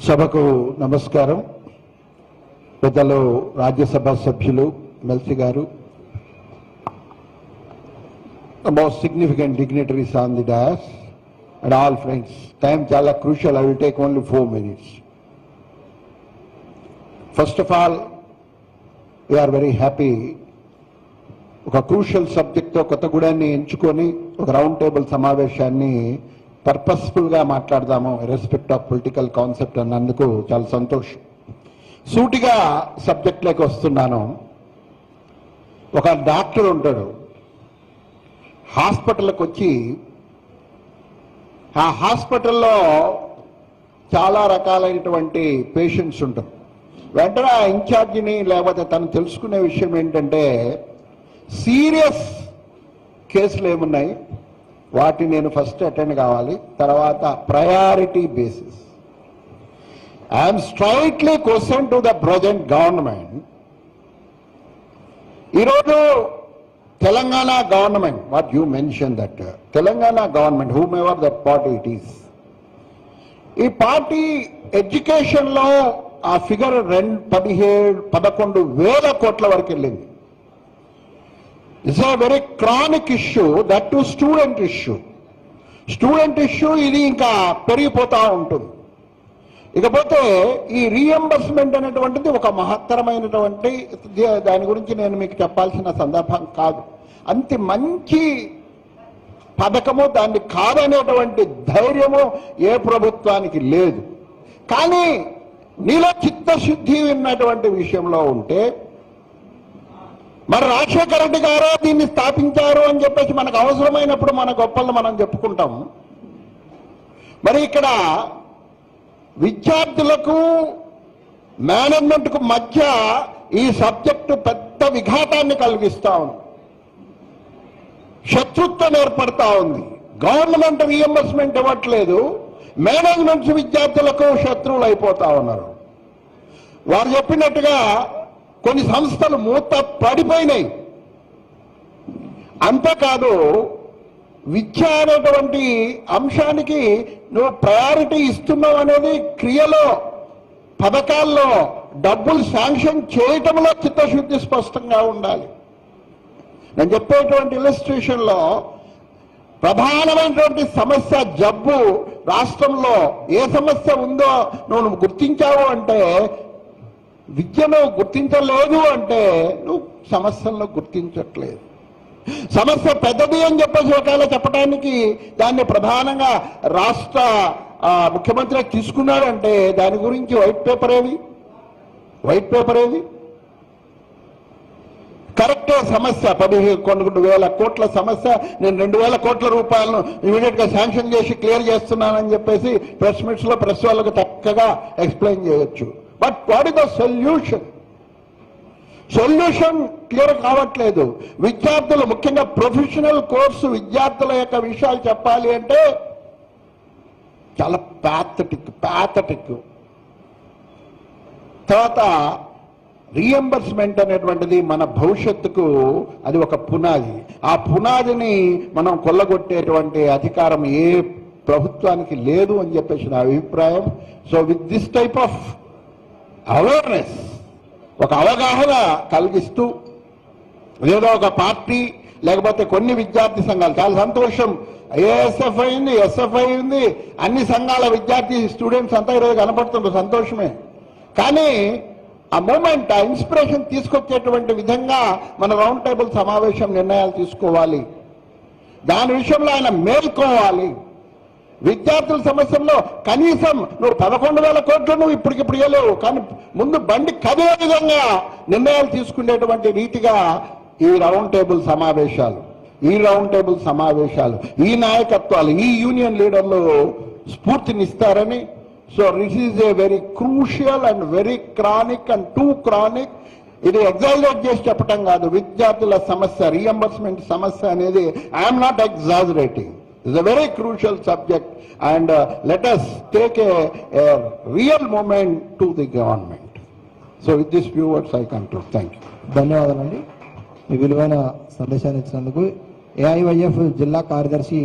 సభకు నమస్కారం. పెద్దలు రాజ్యసభ సభ్యులు మెల్సి గారు, the most significant dignitaries on the dais and all friends. Time chala crucial. I will take only 4 minutes. First of all, we are very happy. ఒక crucial సబ్జెక్ట్తో కొత్తగూడాన్ని ఎంచుకొని ఒక round table సమావేశాన్ని పర్పస్ఫుల్గా మాట్లాడదాము, రెస్పెక్ట్ ఆఫ్ పొలిటికల్ కాన్సెప్ట్ అన్నందుకు చాలా సంతోషం. సూటిగా సబ్జెక్ట్లోకి వస్తున్నాను. ఒక డాక్టర్ ఉంటాడు, హాస్పిటల్కి వచ్చి ఆ హాస్పిటల్లో చాలా రకాలైనటువంటి పేషెంట్స్ ఉంటారు. వెంటనే ఆ ఇన్ఛార్జిని లేకపోతే తను తెలుసుకునే విషయం ఏంటంటే, సీరియస్ కేసులు ఏమున్నాయి వాటిని నేను ఫస్ట్ అటెండ్ కావాలి, తర్వాత priority basis. I'm strictly question to the present government. ఈరోజు Telangana government, what you mention that Telangana government, whomever that party it is, ఈ పార్టీ ఎడ్యుకేషన్లో ఆ ఫిగర్ 11,000 కోట్ల వరకు వెళ్ళింది. It's a very chronic issue, that to student issue. Student issue ఇది ఇంకా పెరిగిపోతూ ఉంటుంది. ఇకపోతే ఈ రీఎంబర్స్మెంట్ అనేటువంటిది ఒక మహత్తరమైనటువంటి దాని గురించి నేను మీకు చెప్పాల్సిన సందర్భం కాదు. అంత మంచి పథకము దాన్ని కాదనేటువంటి ధైర్యము ఏ ప్రభుత్వానికి లేదు. కానీ నీలో చిత్తశుద్ధి ఉన్నటువంటి విషయంలో ఉంటే, మరి రాజశేఖర రెడ్డి గారు దీన్ని స్థాపించారు అని చెప్పేసి మనకు అవసరమైనప్పుడు మన గొప్పలను మనం చెప్పుకుంటాం. మరి ఇక్కడ విద్యార్థులకు మేనేజ్మెంట్కు మధ్య ఈ సబ్జెక్టు పెద్ద విఘాతాన్ని కలిగిస్తా ఉంది, శత్రుత్వం ఏర్పడతా ఉంది. గవర్నమెంట్ రీఎంబర్స్మెంట్ ఇవ్వట్లేదు, మేనేజ్మెంట్స్ విద్యార్థులకు శత్రువులు అయిపోతా ఉన్నారు. వారు చెప్పినట్టుగా కొన్ని సంస్థలు మూత పడిపోయినాయి. అంతేకాదు, విద్య అనేటువంటి అంశానికి నువ్వు ప్రయారిటీ ఇస్తున్నావు అనేది క్రియలో, పథకాల్లో డబ్బులు శాంక్షన్ చేయటంలో చిత్తశుద్ధి స్పష్టంగా ఉండాలి. నేను చెప్పేటువంటి ఇలస్ట్రేషన్లో ప్రధానమైనటువంటి సమస్య, జబ్బు రాష్ట్రంలో ఏ సమస్య ఉందో నువ్వు గుర్తించావు అంటే, విద్యను గుర్తించలేదు అంటే నువ్వు సమస్యలను గుర్తించట్లేదు. సమస్య పెద్దది అని చెప్పేసి ఒకవేళ చెప్పడానికి దాన్ని ప్రధానంగా రాష్ట్ర ముఖ్యమంత్రి తీసుకున్నాడంటే దాని గురించి వైట్ పేపర్ ఏది? కరెక్టే సమస్య 11,000 కోట్ల సమస్య. నేను 2,000 కోట్ల రూపాయలను ఇమీడియట్ గా శాంక్షన్ చేసి క్లియర్ చేస్తున్నానని చెప్పేసి ప్రెస్ మీట్స్ లో ప్రెస్ వాళ్ళకు చక్కగా ఎక్స్ప్లెయిన్ చేయొచ్చు. But what is the solution clear కావట్లేదు. విద్యార్థులు, ముఖ్యంగా ప్రొఫెషనల్ కోర్సు విద్యార్థుల యొక్క విషయాలు చెప్పాలి అంటే చాలా ప్యాథటిక్. తర్వాత రీఎంబర్స్మెంట్ అనేటువంటిది మన భవిష్యత్తుకు అది ఒక పునాది. ఆ పునాదిని మనం కొల్లగొట్టేటువంటి అధికారం ఏ ప్రభుత్వానికి లేదు అని చెప్పేసి నా అభిప్రాయం. So with this type of awareness, ఒక అవగాహన కలిగిస్తూ ఏదో ఒక పార్టీ లేకపోతే కొన్ని విద్యార్థి సంఘాలు, చాలా సంతోషం, ఏఎస్ఎఫ్ అయింది, ఎస్ఎఫ్ఐ ఉంది, అన్ని సంఘాల విద్యార్థి స్టూడెంట్స్ అంతా ఈరోజు కనపడుతుండ్రు, సంతోషమే. కానీ ఆ మూమెంట్, ఆ ఇన్స్పిరేషన్ తీసుకొచ్చేటువంటి విధంగా మన రౌండ్ టేబుల్ సమావేశం నిర్ణయాలు తీసుకోవాలి. దాని విషయంలో ఆయన మేల్కోవాలి. విద్యార్థుల సమస్యల్లో కనీసం నువ్వు 11,000 కోట్లు నువ్వు ఇప్పటికిప్పుడు ఇవ్వలేవు, కానీ ముందు బండి కదే విధంగా నిర్ణయాలు తీసుకునేటువంటి రీతిగా ఈ రౌండ్ టేబుల్ సమావేశాలు, ఈ నాయకత్వాలు, ఈ యూనియన్ లీడర్లు స్ఫూర్తినిస్తారని. So this is a very crucial and very chronic and too chronic. ఇది ఎగ్జాజరేట్ చేసి చెప్పటం కాదు. విద్యార్థుల సమస్య, రీఎంబర్స్మెంట్ సమస్య అనేది I'm not exaggerating. It's a very crucial subject, and let us take a real moment to the government. So with these few words I conclude. Thank you. ధన్యవాదాలండి. మీ విలువైన సందేశాన్ని ఇచ్చినందుకు. AIYF జిల్లా కార్యదర్శి